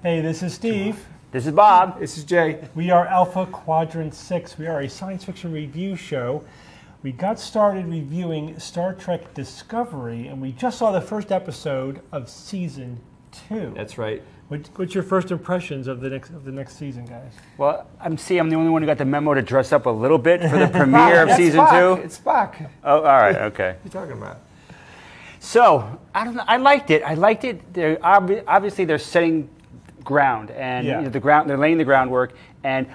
Hey, this is Steve. This is Bob. This is Jay. We are Alpha Quadrant 6. We are a science fiction review show. We got started reviewing Star Trek Discovery, and we just saw the first episode of Season 2. That's right. What's your first impressions of the next season, guys? Well, I'm the only one who got the memo to dress up a little bit for the premiere of Season Spock. 2. It's Spock. Oh, all right, okay. What are you talking about? So, I don't know. I liked it. They're obviously they're setting ground, and they're laying the groundwork.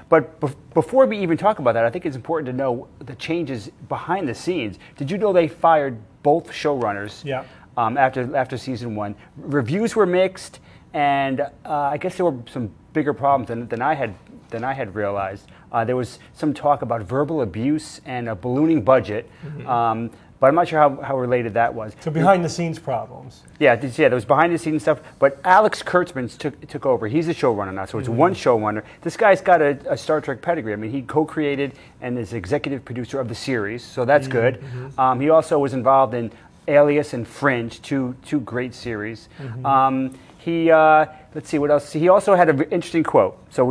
But before we even talk about that, I think it's important to know the changes behind the scenes. Did you know they fired both showrunners? Yeah. After Season 1, reviews were mixed, and I guess there were some bigger problems than I had realized. There was some talk about verbal abuse and a ballooning budget. Mm-hmm. But I'm not sure how related that was. So behind-the-scenes problems. Yeah, there was behind-the-scenes stuff. But Alex Kurtzman took over. He's the showrunner now, so it's one showrunner. This guy's got a Star Trek pedigree. I mean, he co-created and is executive producer of the series, so that's good. Mm-hmm. He also was involved in Alias and Fringe, two great series. Mm-hmm. Let's see what else. He also had an interesting quote. So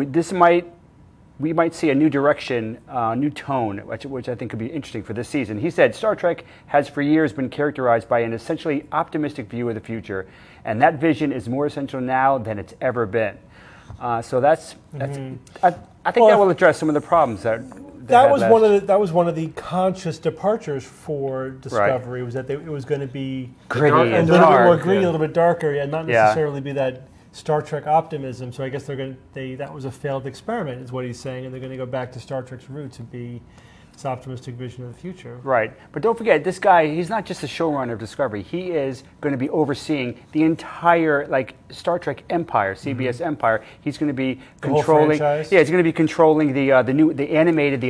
we might see a new direction, new tone, which I think could be interesting for this season. He said, Star Trek has for years been characterized by an essentially optimistic view of the future, and that vision is more essential now than it's ever been. So that's I think that will address some of the problems that was one of the conscious departures for Discovery, was that it was going to be gritty a little bit more gritty, a little bit darker, and not necessarily be that Star Trek optimism. So I guess that was a failed experiment, is what he's saying, and they're going to go back to Star Trek's roots and be this optimistic vision of the future. Right, but don't forget, this guy, he's not just the showrunner of Discovery. He is going to be overseeing the entire Star Trek empire, CBS empire. He's going to be controlling. Franchise? Yeah, he's going to be controlling the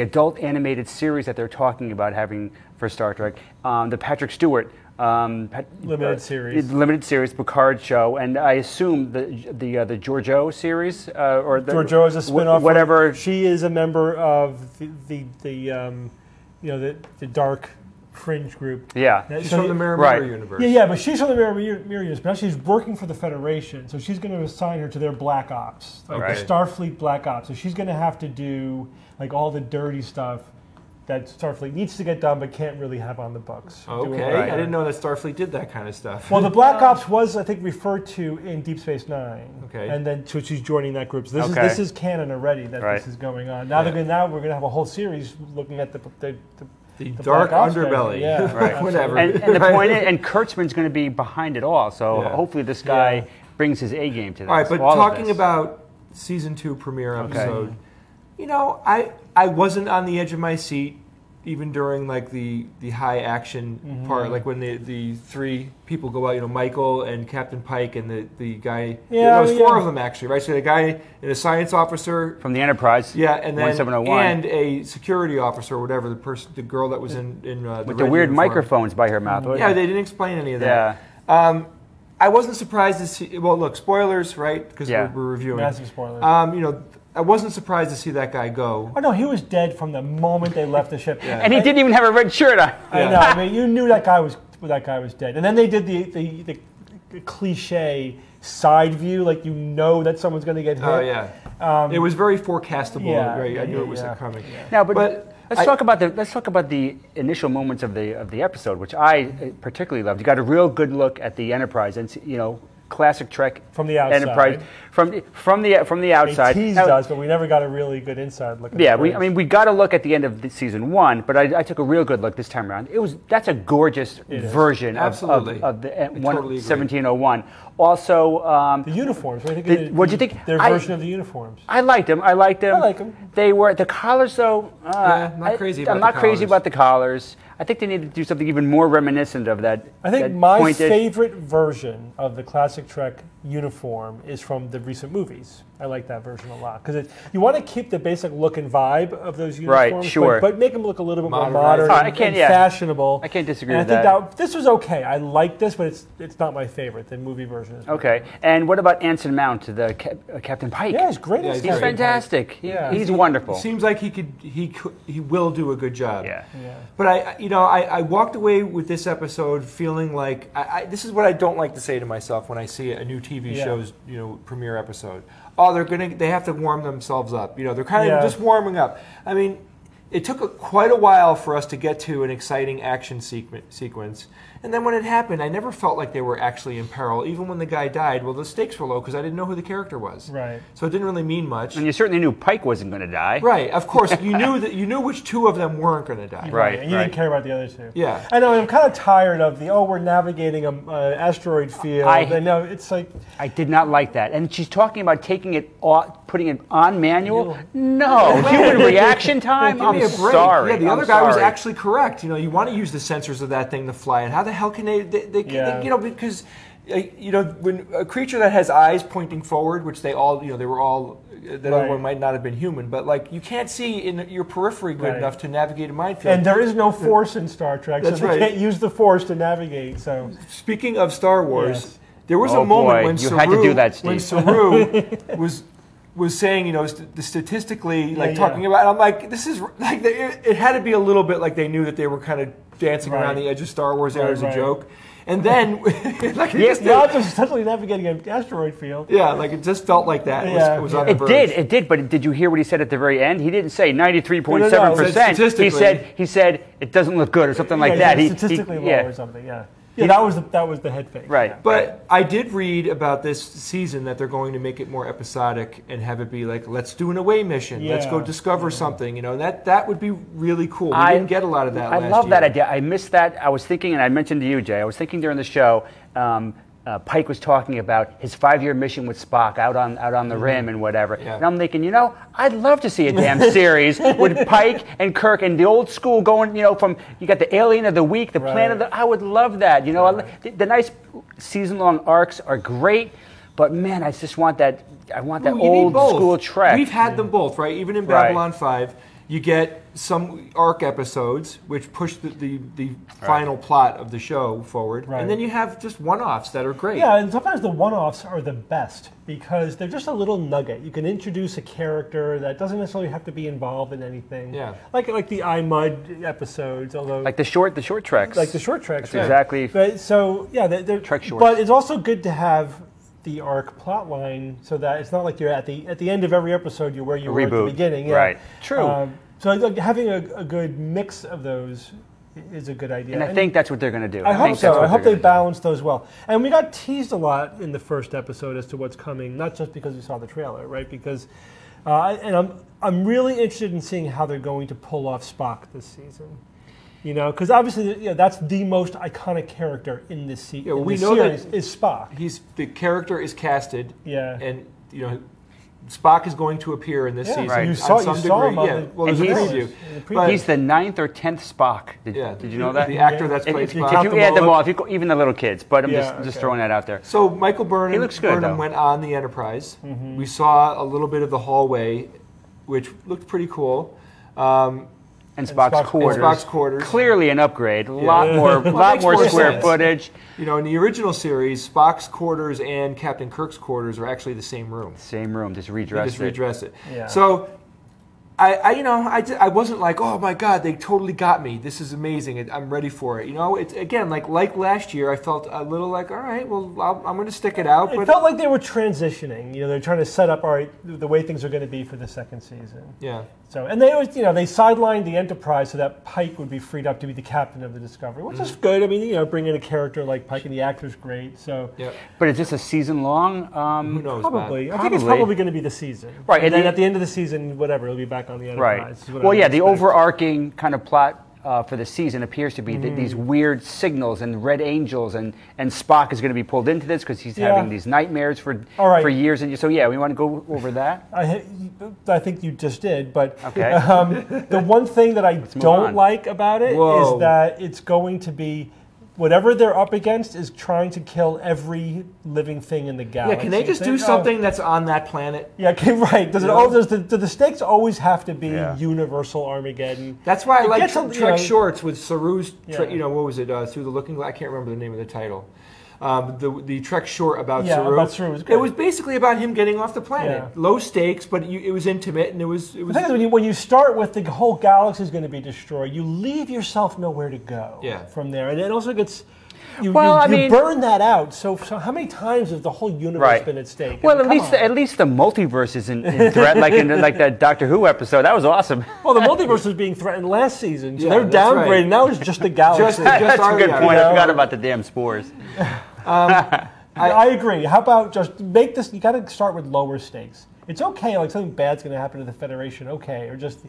adult animated series that they're talking about having for Star Trek. The Patrick Stewart. Limited series, Picard show, and I assume the Georgiou series or the Georgiou is a spin-off. Whatever. She is a member of the dark fringe group. Yeah, she's from the Mirror universe. Yeah, but she's from the Mirror universe. But now she's working for the Federation, so she's going to assign her to their Black Ops, the Starfleet Black Ops. So she's going to have to do all the dirty stuff that Starfleet needs to get done but can't really have on the books. Okay, I didn't know that Starfleet did that kind of stuff. Well, the Black Ops was, I think, referred to in Deep Space Nine. Okay. And then so she's joining that group. So this is canon already that this is going on. Now we're going to have a whole series looking at the dark underbelly. Yeah, right. Whatever. And the point is, and Kurtzman's going to be behind it all, so hopefully this guy brings his A game to this. All right, but talking about Season 2 premiere episode, I wasn't on the edge of my seat even during the high action part, like when the three people go out, Michael and Captain Pike and the guy. There was four of them actually, right? So the guy and a science officer from the Enterprise, and then 1701, and a security officer or whatever, the girl that was in with the weird microphones by her mouth. Yeah, they didn't explain any of that. Yeah. I wasn't surprised to see. Well, look, spoilers, right? Because we're reviewing. Massive spoilers. I wasn't surprised to see that guy go. Oh no, he was dead from the moment they left the ship. And he didn't even have a red shirt on. I know. I mean, you knew that guy was dead. And then they did the cliche side view, that someone's going to get hit. Oh yeah. It was very forecastable. Yeah, right? I knew it was coming. Yeah. Now, but let's talk about the initial moments of the episode, which I particularly loved. You got a real good look at the Enterprise, and classic Trek from the outside. Enterprise from the outside. They teased us, but we never got a really good inside look. We got a look at the end of Season 1, but I took a real good look this time around. That's a gorgeous version of the 1701. Also, the uniforms. What do you think? Their version of the uniforms. I liked them. I like them. They were the collars, though. I'm not crazy about the collars. I think they need to do something even more reminiscent of that. I think my favorite version of the classic Trek uniform is from the recent movies. I like that version a lot because you want to keep the basic look and vibe of those uniforms, right? Sure, but make them look a little bit more modern and fashionable. I can't disagree with that. I think this was okay. I like this, but it's not my favorite. The movie version is okay. And what about Anson Mount, the Captain Pike? Yeah, he's great. He's fantastic. He's wonderful. It seems like he will do a good job. Yeah. But I walked away with this episode feeling like this is what I don't like to say to myself when I see a new TV TV shows, premiere episode. Oh, they have to warm themselves up. They're kind of just warming up. I mean, it took quite a while for us to get to an exciting action sequence. And then when it happened, I never felt like they were actually in peril. Even when the guy died, well, the stakes were low because I didn't know who the character was. Right. So it didn't really mean much. And you certainly knew Pike wasn't going to die. Right. Of course, you knew which two of them weren't going to die. Right. And you didn't care about the other two. Yeah. I know. I'm kind of tired of we're navigating an asteroid field. I know it's like I did not like that. And she's talking about taking it off, putting it on manual. No, human reaction time. Give me a break. Sorry. Yeah, the other guy was actually correct. You want to use the sensors of that thing to fly, and how the hell can they because when a creature that has eyes pointing forward, which they all, they were all, that other one might not have been human, but like you can't see in your periphery good enough to navigate a minefield. And there is no force in Star Trek, so they can't use the force to navigate. So speaking of Star Wars, there was a moment when you had to do that, Steve. When Saru was saying, statistically, talking about, and I'm like, this is like it had to be a little bit like they knew that they were kind of dancing around the edge of Star Wars there as a joke. And then, not just essentially navigating an asteroid field. Yeah, like it just felt like that was on the verge. It did, but did you hear what he said at the very end? He didn't say 93.7%. He said it doesn't look good or something like that. Statistically low or something, Yeah, that was the head fake. Right. But I did read about this season that they're going to make it more episodic and have it be like, let's do an away mission. Let's go discover something. That would be really cool. We didn't get a lot of that last year. I love that idea. I missed that. I was thinking, and I mentioned to you, Jay, I was thinking during the show, Pike was talking about his 5-year mission with Spock out on the rim and whatever. Yeah. And I'm thinking, I'd love to see a damn series with Pike and Kirk and the old school going, from you got the alien of the week, the planet of the. I would love that. The nice season-long arcs are great, but man, I just want that. I want that old school Trek. We've had them both, right? Even in Babylon 5. You get some arc episodes, which push the final plot of the show forward. And then you have just one-offs that are great. Yeah, and sometimes the one-offs are the best because they're just a little nugget. You can introduce a character that doesn't necessarily have to be involved in anything. Yeah. Like the I Mud episodes, although... Like the short treks. Like the short treks, That's exactly... But, so, yeah, they're Trek shorts. But it's also good to have the arc plot line so that it's not like you're at the end of every episode you're where you were at the beginning. Right. True. So having a good mix of those is a good idea. And I think that's what they're going to do. I hope so. I hope they balance those well. And we got teased a lot in the first episode as to what's coming, not just because we saw the trailer, right? Because, and I'm really interested in seeing how they're going to pull off Spock this season. Because obviously, that's the most iconic character in this series. Is Spock. The character is casted. Yeah. And Spock is going to appear in this season. Right. You saw him on there's a preview. But he's the 9th or 10th Spock. Did you know that? The actor that's played Spock. If you add them all, even the little kids, but I'm just throwing that out there. So Michael Burnham went on the Enterprise. Mm-hmm. We saw a little bit of the hallway, which looked pretty cool. And Spock's quarters. Clearly an upgrade. A lot more square footage. In the original series, Spock's quarters and Captain Kirk's quarters are actually the same room. Just redress it. Yeah. So I wasn't like, oh my God, they totally got me. This is amazing. I'm ready for it. It's again like last year. I felt a little like, all right, well, I'm going to stick it out. It felt like they were transitioning. They're trying to set up the way things are going to be for the second season. Yeah. So and they always they sidelined the Enterprise so that Pike would be freed up to be the captain of the Discovery, which is good. I mean, bring in a character like Pike and the actor's great. So. Yeah. But is this a season long? Who knows? Probably. I think it's probably going to be the season. Right. And then at the end of the season, whatever, it'll be back on the Enterprise. Right. Well, yeah, the overarching kind of plot for the season appears to be these weird signals and red angels, and Spock is going to be pulled into this because he's having these nightmares for years. And so, we want to go over that. I think you just did, but okay. The one thing that I don't like about it is that it's going to be whatever they're up against is trying to kill every living thing in the galaxy. Yeah, can they just do something that's on that planet? Yeah, right. Do the stakes always have to be universal Armageddon? That's why I like Trek shorts with Saru's, what was it, Through the Looking Glass? I can't remember the name of the title. The Trek short about Saru. About Saru was good. It was basically about him getting off the planet. Yeah. Low stakes, but it was intimate, and it was. The thing is, when you start with the whole galaxy is going to be destroyed, you leave yourself nowhere to go. Yeah. From there, and it also gets. you mean, burn that out. So how many times has the whole universe been at stake? Well, at least the multiverse is in threat, like in that Doctor Who episode. That was awesome. Well, the multiverse was being threatened last season, so they're downgrading. Right. Now it's just the galaxy. That's a good point. I forgot about the damn spores. I agree. How about just make this? You got to start with lower stakes. It's okay, like something bad's going to happen to the Federation. Okay, or just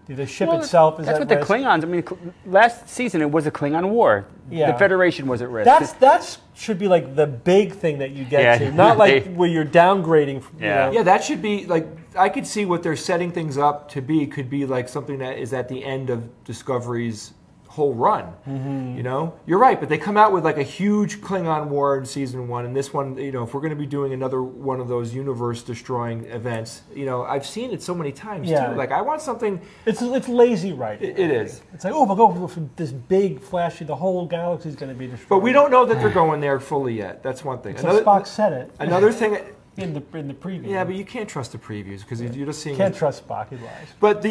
the ship itself is that's at what risk. The Klingons. I mean, last season it was a Klingon war. Yeah. The Federation was at risk. That should be like the big thing that you get to, not like where you're downgrading. Yeah, that should be like I could see what they're setting things up to be. Could be like something that is at the end of Discovery's whole run. You know, you're right, but they come out with like a huge Klingon war in season 1, and this one, you know, if we're going to be doing another one of those universe-destroying events, you know, I've seen it so many times too. Like I want something. It's lazy writing. It is. It's like, oh, we'll go for this big, flashy. The whole galaxy is going to be destroyed. But we don't know that they're going there fully yet. That's one thing. So Spock said it. Another thing. In the preview. Yeah, but you can't trust the previews because you're just seeing. Can't trust Spock. He lies. But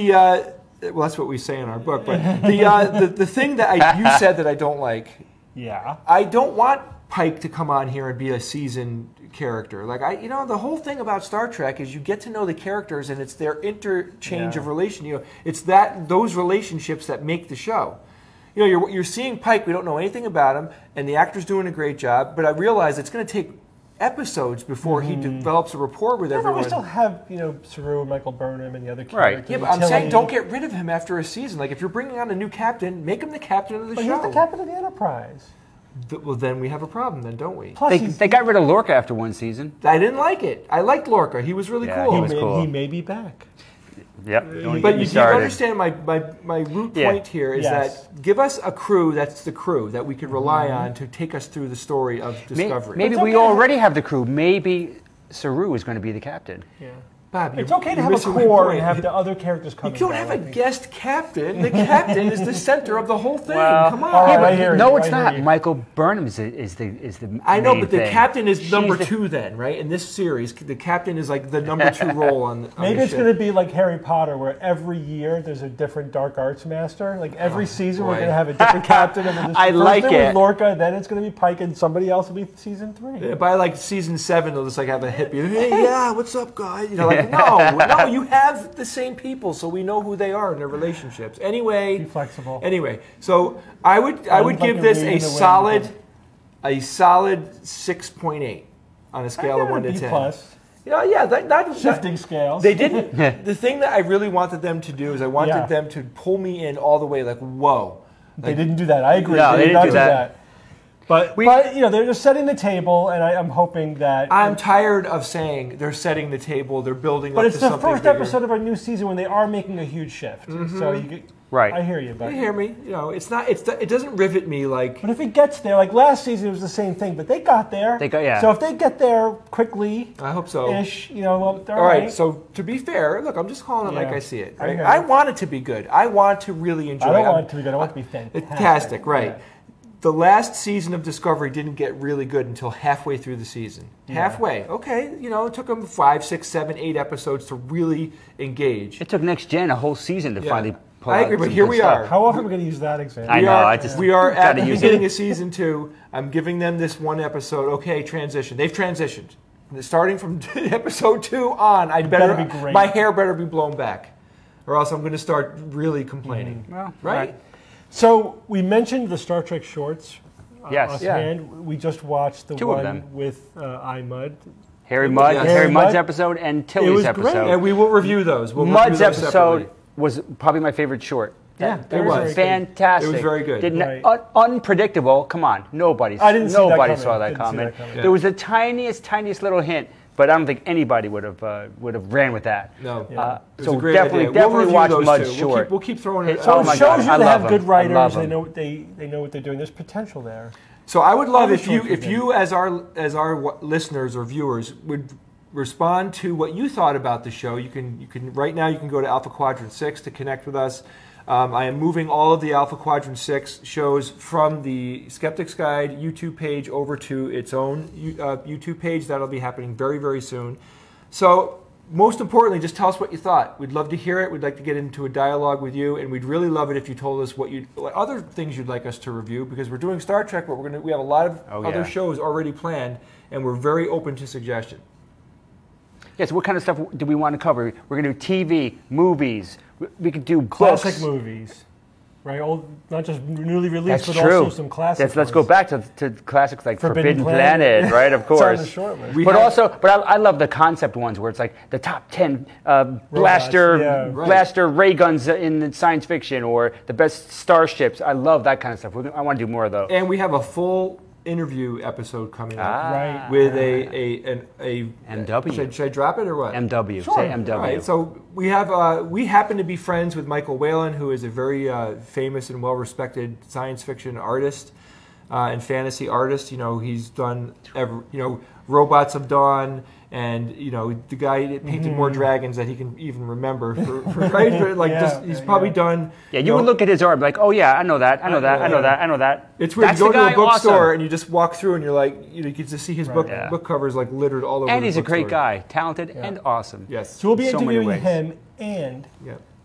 well, that's what we say in our book. But the thing that you said that I don't like. Yeah. I don't want Pike to come on here and be a seasoned character. Like the whole thing about Star Trek is you get to know the characters and it's their interchange of relation. You know, it's those relationships that make the show. You know, you're seeing Pike. We don't know anything about him, and the actor's doing a great job. But I realize it's going to take episodes before he develops a rapport with everyone. But we still have, Saru, Michael Burnham, and the other characters. Right. Yeah, but I'm saying don't get rid of him after a season. Like, if you're bringing on a new captain, make him the captain of the show. He's the captain of the Enterprise. Well, then we have a problem, then, don't we? Plus, they got rid of Lorca after one season. I didn't like it. I liked Lorca. He was really cool. He was cool. He may be back. Yep. But you understand my root point here is that give us a crew that's the crew that we could rely on to take us through the story of Discovery. Maybe we already have the crew. Maybe Saru is going to be the captain. Yeah. Bob, it's okay to have a core and have the other characters come. You don't have a guest captain. The captain is the center of the whole thing. Well, come on. No, it's not. Michael Burnham is the I know, but the thing. captain is number 2 then, right? In this series, the captain is like the number 2 role on Maybe the it's ship. going to be like Harry Potter, where every year there's a different dark arts master. Like every season, we're going to have a different captain. And I like it. With Lorca, then it's going to be Pike, and somebody else will be season 3. By like season 7, they'll just like have a hippie. Hey, yeah, what's up, guys? You know, like no, you have the same people, so we know who they are in their relationships. Anyway, be flexible. Anyway, so I would give this a solid 6.8 on a scale of 1 to 10. Plus. That shifting scales. They didn't. The thing that I really wanted them to do is I wanted them to pull me in all the way. Like, whoa. They didn't do that. I agree. No, they didn't do that. But they're just setting the table, and I'm hoping that. I'm tired of saying they're setting the table, they're building up to something. But it's the first episode of a new season when they are making a huge shift. So I hear you. But you hear me? You know, it's not. It doesn't rivet me like. But if it gets there, like last season, it was the same thing. But they got there. So if they get there quickly, I hope so. Ish, they're all right. So to be fair, look, I'm just calling it like I see it. Right? I want it to be good. I want to really enjoy. I don't want it to be good. I want it to be fantastic. Right. Yeah. The last season of Discovery didn't get really good until halfway through the season. Halfway. Okay, it took them 5, 6, 7, 8 episodes to really engage. It took Next Gen a whole season to finally pull I out agree, but here we are. How often are we going to use that example? I know. We are at the beginning of season 2. I'm giving them this one episode. Okay, transition. They've transitioned. Starting from episode 2 on, better be great. My hair better be blown back, or else I'm going to start really complaining. Well, right? So we mentioned the Star Trek shorts. Yes. And we just watched the 2 one of them. with Imud. Harry Mudd's episode and Tilly's episode. Great. And we will review those. Mudd's episode was probably my favorite short. Yeah, it was fantastic. It was very good. Unpredictable. Come on, nobody saw that coming. There was the tiniest little hint. But I don't think anybody would have ran with that. No. So definitely watch Mudd's short. We'll keep throwing it. So it shows you they have good writers. They know what they're doing. There's potential there. So I would love if you as our listeners or viewers would respond to what you thought about the show. You can right now you can go to Alpha Quadrant 6 to connect with us. I am moving all of the Alpha Quadrant 6 shows from the Skeptic's Guide YouTube page over to its own YouTube page. That'll be happening very, very soon. So most importantly, just tell us what you thought. We'd love to hear it. We'd like to get into a dialogue with you, and we'd really love it if you told us what other things you'd like us to review, because we're doing Star Trek, but we have a lot of other shows already planned, and we're very open to suggestion. Yes, what kind of stuff do we want to cover? We're going to do TV, movies. We could do classic books. movies. Right, old, not just newly released, That's but true. also some classics. Let's go back to classics like Forbidden Planet, right? Of course. It's on the short list. I love the concept ones where it's like the top 10 blaster ray guns in science fiction, or the best starships. I love that kind of stuff. I want to do more of those. And we have a full interview episode coming up with a MW. Should I drop it or what? MW. Sure. Say MW. All right, so we have we happen to be friends with Michael Whalen, who is a very famous and well-respected science fiction artist and fantasy artist. You know, he's done Robots of Dawn, and the guy that painted more dragons that he can even remember. He's probably done. Yeah, you would look at his art, like, oh yeah, I know that. I know that. It's weird. You go to a bookstore and you just walk through, and you're like, you get to see his book covers like littered all over. And he's a great bookstore. guy, talented and awesome. Yes. So we'll be So many interviewing ways. him, and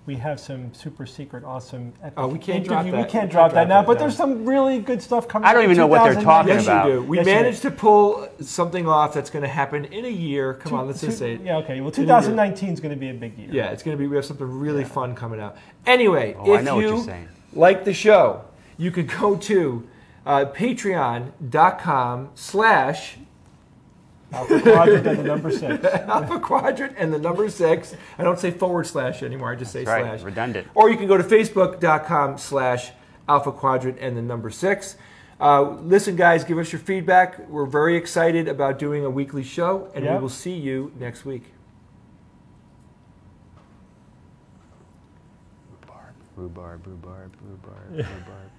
we have some super secret, awesome. Epic We can't interview. drop that. We can't drop that now, but there's some really good stuff coming. I don't even know what they're talking Yes, about. you do. We managed to pull something off that's going to happen in a year. Come on, let's just say it. Yeah, okay. Well, 2019 is going to be a big year. Yeah, it's going to be. We have something really fun coming out. Anyway, I if know what you're you saying. like the show, you could go to patreon.com/ Alpha Quadrant and the number 6. Alpha Quadrant and the number 6. I don't say / anymore. I just say Right, slash. redundant. Or you can go to facebook.com/ Alpha Quadrant and the number 6. Listen, guys, give us your feedback. We're very excited about doing a weekly show, and we will see you next week. Rhubarb, rhubarb, rhubarb, rhubarb, rhubarb.